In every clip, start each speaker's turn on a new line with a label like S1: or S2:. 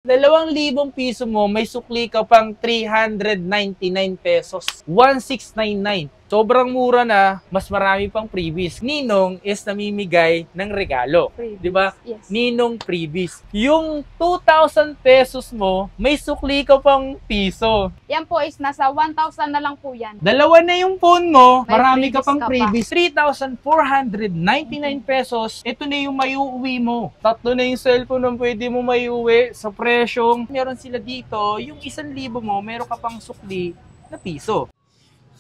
S1: 2,000 mo, may sukli ka pang 399 pesos. 1,699. Sobrang mura na, mas marami pang freebies. Ninong is namimigay ng regalo. Di ba?
S2: Yes.
S1: Ninong freebies. Yung 2,000 pesos mo, may sukli ka pang piso.
S2: Yan po is nasa 1,000 na lang po yan.
S1: Dalawa na yung phone mo,
S2: May
S1: marami ka
S2: freebies
S1: pang
S2: ka pa.
S1: freebies. 3,499 pesos, ito na yung maiuwi mo. Tatlo na yung cellphone na pwede mo maiuwi sa presyong. Meron sila dito, yung 1,000 mo, meron ka pang sukli na piso.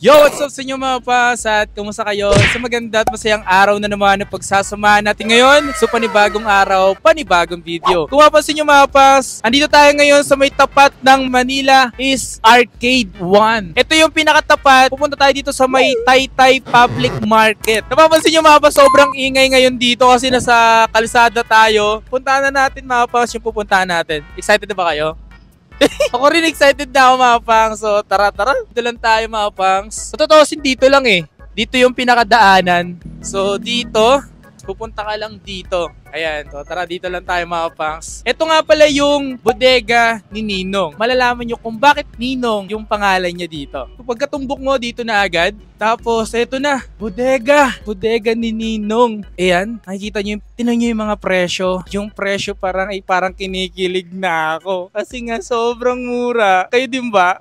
S1: Yo, what's up sa inyo mga pas at kumusta kayo? Sa maganda at masayang araw na naman na pagsasamahan natin ngayon. So panibagong araw, panibagong video. Kung mapansin nyo mga pas, andito tayo ngayon sa may tapat ng Manila is Arcade 1. Ito yung pinakatapat. Pupunta tayo dito sa may Taytay Public Market. Napapansin nyo mga pas, sobrang ingay ngayon dito kasi nasa kalsada tayo. Puntahan na natin mga pas yung pupuntahan natin. Excited na ba kayo? Ako rin excited na ako mga pangs. So tara. Dito lang tayo mga pangs. Sa totoo dito lang eh. Dito yung pinakadaanan. So dito, pupunta ka lang dito. Ayan, so tara dito lang tayo mga pangs. Ito nga pala yung bodega ni Ninong. Malalaman nyo kung bakit Ninong yung pangalan niya dito. Pagkatumbok mo dito na agad. Tapos eto na, bodega ni Ninong. Ayan, nakikita nyo, tinan nyo yung mga presyo. Yung presyo parang kinikilig na ako. Kasi nga sobrang mura. Kayo din ba?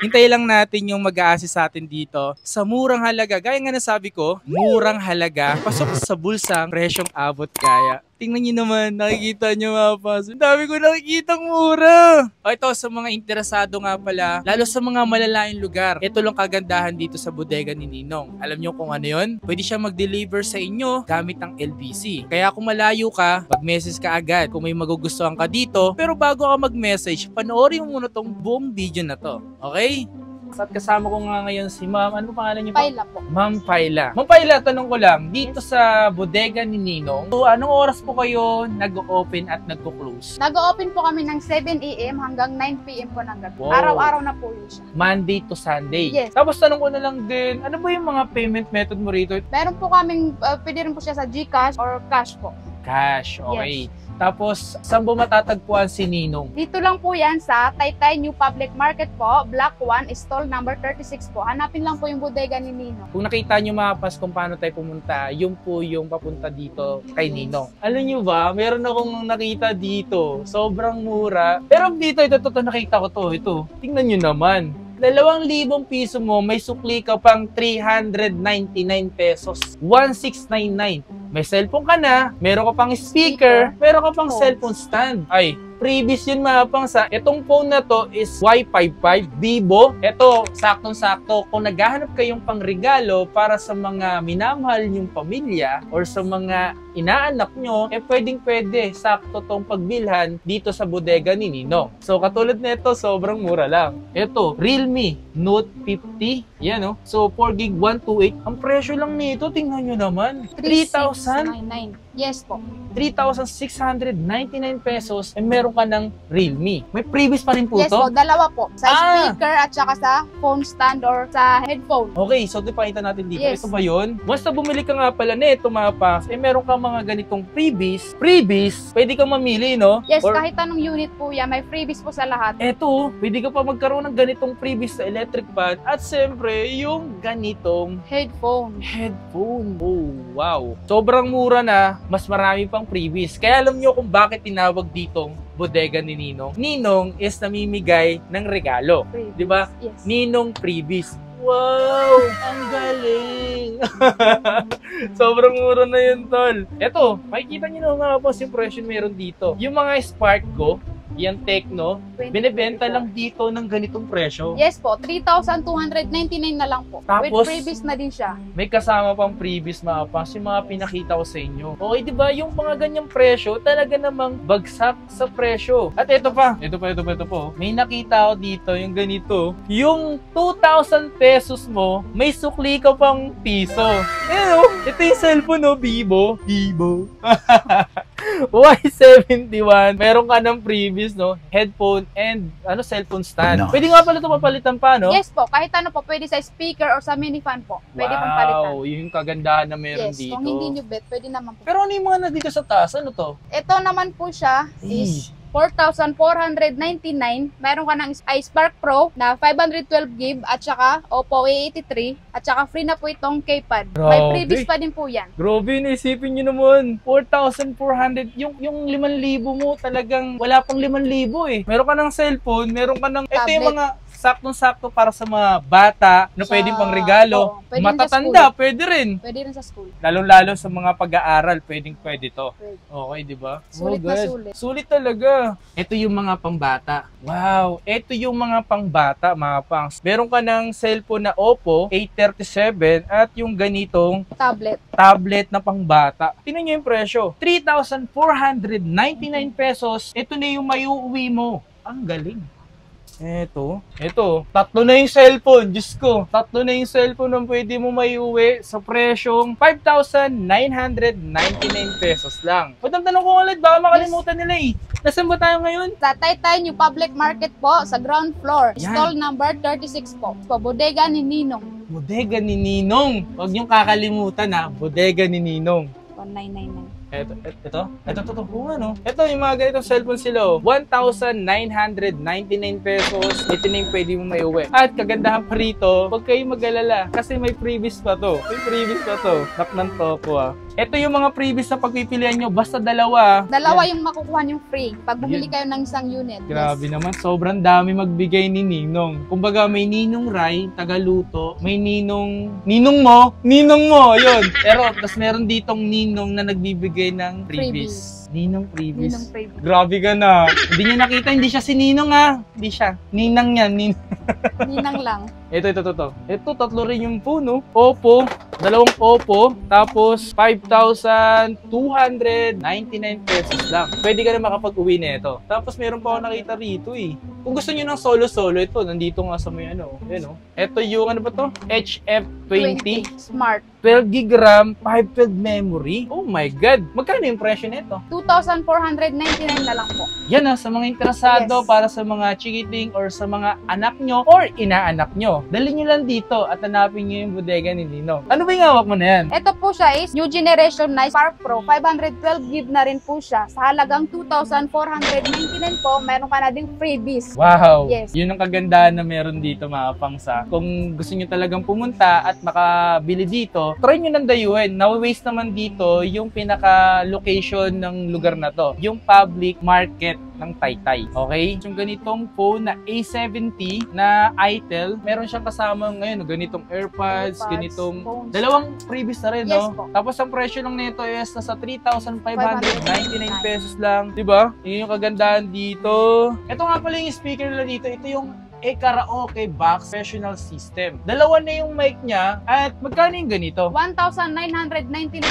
S1: Hintay lang natin yung mag-a-assist sa atin dito. Sa murang halaga, gaya nga nasabi ko, murang halaga, pasok sa bulsang presyong abot kaya. Tingnan nyo naman, nakikita nyo mga pas. Ang dami ko nakikitang mura. O ito, sa mga interesado nga pala, lalo sa mga malalayong lugar, ito lang kagandahan dito sa bodega ni Ninong. Alam nyo kung ano yun? Pwede siya mag-deliver sa inyo gamit ang LBC. Kaya kung malayo ka, mag-message ka agad kung may magugustuhan ka dito. Pero bago ka mag-message, panoorin mo muna tong buong video na to. Okay? At kasama ko nga ngayon si Ma'am, ano pangalan niyo po?
S2: Paila po.
S1: Ma'am Paila. Ma'am Paila, tanong ko lang, dito sa bodega ni Ninong, so anong oras po kayo nag-open at nag-close?
S2: Nag-open po kami ng 7 AM hanggang 9 PM po ng gabi.
S1: Wow.
S2: Araw-araw na po yun siya.
S1: Monday to Sunday.
S2: Yes.
S1: Tapos tanong ko na lang din, ano ba yung mga payment method mo rito?
S2: Meron po kaming, pwede rin po siya sa GCash or cash po.
S1: Cash, okay. Tapos, saan ba matatagpuan si Ninong?
S2: Dito lang po yan sa Taytay New Public Market po, Block 1, stall number 36 po. Hanapin lang po yung bodega ni Ninong.
S1: Kung nakita nyo mga pas kung paano tayo pumunta, yun po yung papunta dito kay Ninong. Alam nyo ba, meron akong nakita dito. Sobrang mura. Pero dito, ito nakita ko to. Ito, tingnan nyo naman. 2,000 mo, may sukli ka pang 399 pesos. 1,699. May cellphone ka na, meron ka pang speaker, meron ka pang cellphone stand. Ay, previous yun mga pangsa. Itong phone na to is Y55 Vivo. Ito, saktong-sakto. Kung naghahanap kayong pangregalo para sa mga minamahal nyong pamilya or sa mga inaanak nyo, pwedeng-pwede. Sakto tong pagbilhan dito sa bodega ni Ninong. So, katulad nito, sobrang mura lang. Ito, Realme Note 50. Yan, no? So, 4GB 128. Ang presyo lang nito, tingnan nyo naman.
S2: 3,699. Yes po.
S1: 3,699 pesos and meron ka ng Realme. May previous pa rin po
S2: Yes
S1: to?
S2: po, dalawa po. Sa speaker at saka sa phone stand or sa headphone.
S1: Okay, so ipakita natin dito.
S2: Yes.
S1: Ito ba yun? Once na bumili ka nga pala nito mga packs, meron ka mga ganitong freebies. Pwede kang mamili, no?
S2: Yes,
S1: Or,
S2: kahit anong unit po yan, may freebies po sa lahat.
S1: eto, pwede ka pa magkaroon ng ganitong freebies sa electric fan at siyempre, yung ganitong
S2: Headphone.
S1: headphone. Oh, wow. Sobrang mura na, mas marami pang freebies. Kaya alam nyo kung bakit tinawag ditong bodega ni Ninong. Ninong is namimigay ng regalo.
S2: Freebies.
S1: Di ba?
S2: Yes.
S1: Ninong freebies. Wow! Ang galing! Sobrang mura na yun, tol. Eto, makikita nyo na mga boss yung presyo meron dito. Yung mga Spark Go, yung Tecno, binibenta lang dito ng ganitong presyo.
S2: Yes po, 3,299 na lang po.
S1: Tapos,
S2: with freebies na din siya.
S1: May kasama pang freebies mga pas, yung mga pinakita ko sa inyo. Okay, di ba? Yung mga ganyang presyo, talaga namang bagsak sa presyo. At ito pa. May nakita ko dito, yung ganito. Yung 2,000 pesos mo, may sukli ka pang piso. Ayan o, ito yung cellphone o, Vivo. Y71. Meron ka ng previous, no? Headphone and cellphone stand.
S3: No.
S1: Pwede nga pala ito papalitan pa, no?
S2: Yes po, kahit ano po, pwede sa speaker or sa mini fan po. Pwede pong palitan.
S1: Wow, yung kagandahan na meron
S2: Yes,
S1: dito.
S2: kung hindi nyo bet, pwede naman po.
S1: Pero ano yung mga na dito sa taas? Ano to?
S2: Ito naman po siya is 4,499. Meron ka ng iSpark Pro na 512GB at saka Oppo A83 at saka free na po itong K-Pad. May freebies pa din po yan.
S1: Grabe, naisipin nyo naman. 4,400. Yung 5,000 mo talagang wala pang 5,000 eh. Meron ka ng cellphone, meron ka ng... Ito yung mga saktong-sakto para sa mga bata na pwedeng pang regalo.
S2: Pwede
S1: matatanda, pwede rin.
S2: Pwede rin sa school.
S1: Lalong-lalo sa mga pag-aaral, pwede to.
S2: Pwede.
S1: Okay, di ba?
S2: Sulit na sulit.
S1: Sulit talaga. Ito yung mga pangbata. Wow, ito yung mga pangbata, mga pangs. Meron ka ng cellphone na Oppo A37 at yung ganitong tablet na pangbata. Tingnan nyo yung presyo. 3,499 pesos. Ito na yung maiuwi mo. Ang galing. Eto, tatlo na yung cellphone, Diyos ko. Tatlo na yung cellphone na pwede mo maiuwi sa presyong 5,999 pesos lang. Tanong ko ulit, baka makalimutan nila eh. Nasaan ba tayo ngayon?
S2: Sa Taytay New Public Market po, sa ground floor.
S1: Yan.
S2: Stall number 36 po. Bodega ni Ninong.
S1: Bodega ni Ninong. Huwag niyong kakalimutan ha, Bodega ni Ninong.
S2: 1999.
S1: Ito, ano? Ito, yung mga ganitong cellphone sila, 1,999 pesos. Ito na yung pwede mo maiuwi. At kagandahan pa rito, huwag kayong mag-alala kasi may freebies pa to. Naknan to ako Ito yung mga freebies na pagpipilian nyo, basta dalawa.
S2: Dalawa yung makukuha yung free pag bumili kayo ng isang unit.
S1: Grabe naman, sobrang dami magbigay ni Ninong. Kumbaga may Ninong Rai, tagaluto, may Ninong mo, yun. Pero, tas meron ditong Ninong na nagbibigay ng freebies. Ninong freebies. Grabe ka na. Hindi niya nakita, hindi siya si Ninong Hindi siya. Ninang yan.
S2: Ninang lang.
S1: Ito. Ito, tatlo rin yung phone, no? Oppo, dalawang Oppo, tapos 5,299 pesos lang. Pwede ka na makapag-uwi na ito. Tapos meron pa ako nakita rito eh. Kung gusto niyo ng solo-solo, ito, nandito nga sa may Ito yung HF20
S2: Smart.
S1: 12GB RAM, 512 memory. Oh my God! Magkano yung presyo nito?
S2: 2,499 na lang po.
S1: Yan sa mga interesado, para sa mga chikiting or sa mga anak nyo or inaanak nyo. Dali nyo lang dito at hanapin nyo yung bodega ni Ninong. Ano ba yung hawak mo na yan?
S2: Ito po siya is new generation na Spark Pro. 512GB na rin po siya. Sa halagang 2,499 po, meron ka na ding freebies.
S1: Wow!
S2: Yes.
S1: Yun ang kagandahan na meron dito mga pangsa. Kung gusto nyo talagang pumunta at makabili dito, try nyo nang dayuhin. Na-waste naman dito yung pinaka-location ng lugar na to. Yung public market ng Taytay. Okay? Yung ganitong phone na A70 na Itel, meron siyang kasama ngayon, ganitong AirPods, ganitong
S2: phones.
S1: Dalawang freebies na rin,
S2: Yes,
S1: no?
S2: po.
S1: Tapos ang presyo lang nito is nasa 3,599 pesos lang. Diba? Yun yung kagandahan dito. Ito nga pala yung speaker nila dito. Ito yung karaoke box professional system. Dalawa na yung mic niya at magkano yung ganito?
S2: 1,999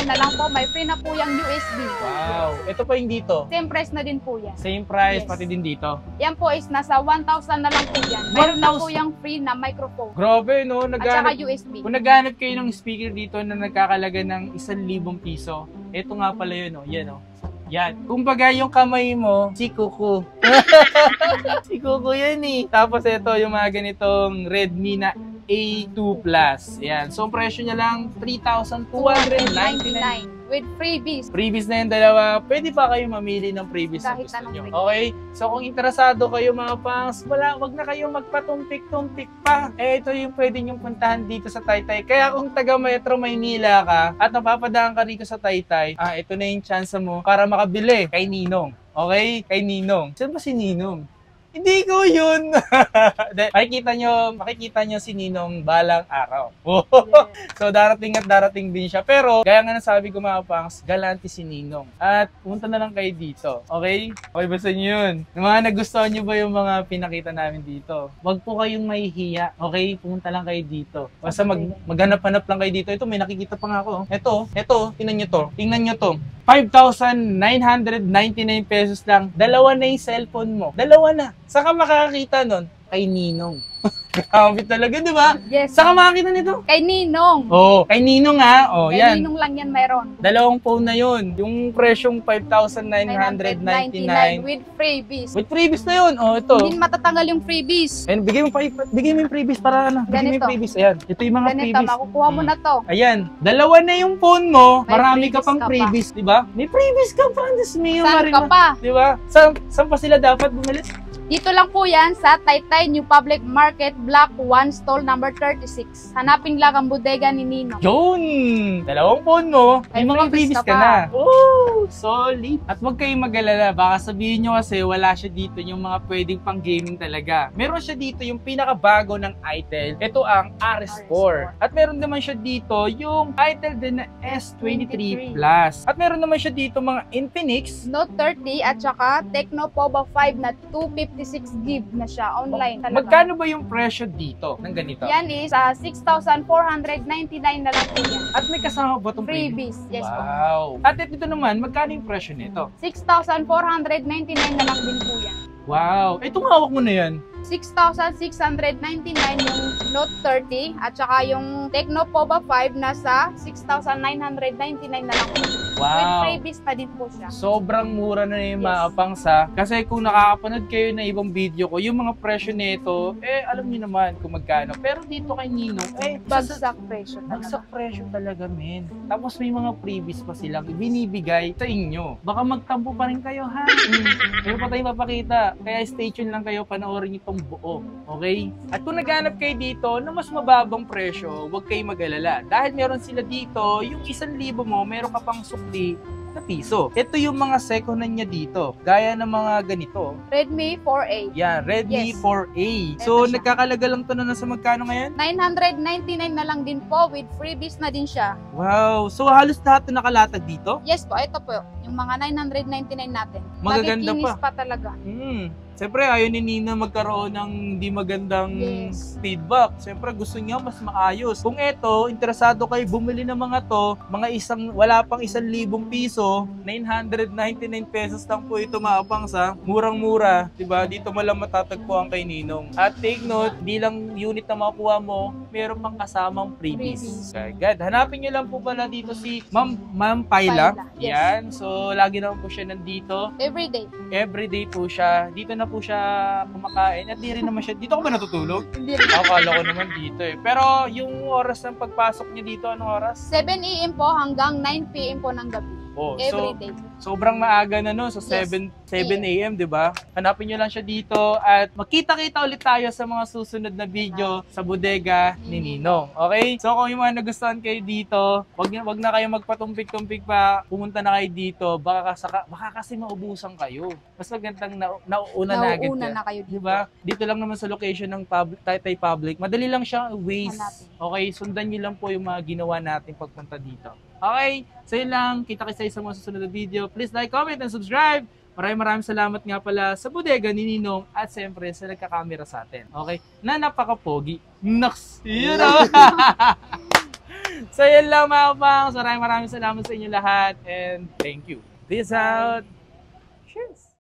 S2: na lang po. May free na po yung USB.
S1: Wow! Ito pa yung dito.
S2: Same price na din po yan.
S1: Same price,
S2: Yes.
S1: pati din dito.
S2: Yan po is nasa 1,000 na lang po yan. Mayroon na po yung free na microphone.
S1: Grabe, no?
S2: At saka USB.
S1: Kung naghanap kayo ng speaker dito na nagkakalaga ng 1,000 piso, ito nga pala yun, no? Yan, no? Yan. Kumbaga yung kamay mo, si Kuko. Si Kuko yan eh. Tapos ito yung mga ganitong Redmi na A2 Plus. Yan. So, ang presyo niya lang 3,299.
S2: With freebies.
S1: Freebies na yung dalawa. Pwede pa kayo mamili ng freebies na
S2: Kahit
S1: gusto
S2: anong
S1: nyo.
S2: freebies.
S1: Okay? So, kung interesado kayo mga pangs, wag na kayo magpatumpik-tumpik pa. Ito yung pwede nyong puntahan dito sa Taytay. Kaya kung taga Metro Maynila ka at napapadaan ka rito sa Taytay, ito na yung chance mo para makabili kay Ninong. Okay? Kay Ninong. Saan ba si Ninong? Hindi ko yun. makikita nyo si Ninong balang araw. So, darating at darating din siya. Pero, gaya nga nasabi ko mga pangs, galante si Ninong. At pumunta na lang kayo dito. Okay? Okay ba sa inyo yun? Mga nagustuhan nyo ba yung mga pinakita namin dito? Wag po kayong mahihiya. Okay? Pumunta lang kayo dito. Basta maghanap-hanap lang kayo dito. Ito, may nakikita pa nga ako. Ito, tingnan nyo to. 5,999 pesos lang. Dalawa na yung cellphone mo. Dalawa na. Saan ka makakakita nun? kay Ninong. Grabe talaga, di ba?
S2: Yes.
S1: Saka makakita nito.
S2: Kay Ninong.
S1: Oh, kay Ninong ha. Oh,
S2: Kay
S1: yan.
S2: Ninong lang yan meron.
S1: Dalawang phone na yun. Yung presyong 5,999
S2: with freebies.
S1: with freebies na yun. Oh, ito.
S2: Hindi matatanggal yung freebies.
S1: And bigay mo yung freebies para ano. Bigay mo yung
S2: Ganito.
S1: freebies. Ayan. Ito yung mga
S2: Ganito,
S1: freebies.
S2: makukuha mo na to.
S1: Ayan. Dalawa na yung phone mo.
S2: May
S1: Marami ka
S2: freebies
S1: pang
S2: ka pa.
S1: freebies, di ba? May freebies ka pa. Diyos mio,
S2: Saan
S1: Marina.
S2: ka pa?
S1: Di ba? Saan pa sila dapat bumili?
S2: Dito lang po yan sa Taytay New Public Market, Block 1, stall number 36. Hanapin lang ang bodega ni Ninong.
S1: Yun! Dalawang phone mo, may
S2: May
S1: mga
S2: freebies
S1: freebies
S2: ka
S1: ka
S2: pa.
S1: na. Oh, solid. At huwag kayong mag-alala, baka sabihin nyo kasi wala siya dito yung mga pwedeng pang gaming talaga. Meron siya dito yung pinakabago ng Itel. Ito ang RS4. At meron naman siya dito yung Itel din na S23 Plus. At meron naman siya dito mga Infinix.
S2: Note 30 at saka Tecno Pova 5 na 256 GB na siya online talaga.
S1: Magkano ba yung presyo dito ng ganito?
S2: Yan is 6,499 na lang po yan.
S1: At may kasama ba itong
S2: Freebies. Yes po.
S1: Wow. At ito naman, magkano yung presyo nito?
S2: 6,499 na lang din po yan.
S1: Wow. Itong hawak mo na yan.
S2: 6,699 yung Note 30 at saka yung Tecno Pova 5 nasa 6,999 na lang po. With
S1: Wow.
S2: freebies pa din po siya.
S1: Sobrang mura na yung
S2: Yes.
S1: maapangsa. Kasi kung nakakapanood kayo na ibang video ko, yung mga presyo nito, alam niyo naman kung magkano. Pero dito kay Ninong,
S2: Bagsak presyo talaga.
S1: bagsak presyo talaga, men. Tapos may mga freebies pa silang binibigay sa inyo. Baka magtampo pa rin kayo, ha? Meron pa tayong mapakita. Kaya stay tuned lang kayo, panoorin itong buo. Okay? At kung naghanap kayo dito na mas mababang presyo, huwag kayong mag-alala. Dahil meron sila dito, yung 1,000 mo, meron ka pang sukli na piso. Ito yung mga second hand niya dito. Gaya ng mga ganito.
S2: Redmi 4A.
S1: Yan, Redmi
S2: Yes.
S1: 4A. So,
S2: Ito siya.
S1: nagkakalaga lang to na nasa magkano ngayon?
S2: 999 na lang din po with freebies na din siya.
S1: Wow! So, halos lahat na nakalatag dito?
S2: Yes po, ito po. Yung mga 999 natin.
S1: Magaganda
S2: Makikinis pa talaga.
S1: Siyempre, ayaw ni Nina magkaroon ng hindi magandang
S2: Yes.
S1: feedback. Siyempre, gusto niya mas maayos. Kung eto, interesado kayo bumili ng mga to, wala pang 1,000 piso, 999 pesos lang po ito maapang sa murang-mura. Diba? Dito mo lang matatagpuan kay Ninong. At take note, di lang unit na makuha mo, meron pang kasamang freebies. Okay, good. Hanapin niyo lang po pala dito si Ma'am Paila.
S2: Paila, yes.
S1: Yan. So, lagi naman po siya nandito.
S2: Everyday.
S1: Everyday po siya. Dito na po siya kumakain. At di rin naman siya. Dito ka ba natutulog?
S2: Hindi rin.
S1: Akala ko naman dito eh. Pero yung oras ng pagpasok niya dito, anong oras?
S2: 7 AM po hanggang 9 PM po ng gabi.
S1: Oh, so
S2: Everyday.
S1: sobrang maaga na no. So
S2: Yes.
S1: 7 AM, di ba? Hanapin niyo lang siya dito at magkita-kita ulit tayo sa mga susunod na video sa bodega ni Ninong. Okay? So kung yung mga nagustuhan kayo dito, wag na kayo magpatumpik-tumpik pa. Pumunta na kayo dito. Baka kasi maubusan kayo. Mas magandang nauuna na agad
S2: Nauuna
S1: ka.
S2: na kayo dito.
S1: Diba? Dito lang naman sa location ng Taytay Public. Madali lang siya Waze.
S2: Hanapin.
S1: Okay, sundan niyo lang po yung mga ginawa natin pagpunta dito. Okay, so yun lang. Kita-kita sa mga susunod na video. Please like, comment, and subscribe. Maraming salamat nga pala sa bodega ni Ninong at siyempre sa nagkakamera sa atin. Okay? Na napaka-pogi. Naks! Yun o! So yun lang mga pangs. Maraming salamat sa inyo lahat and thank you. Peace out! Cheers!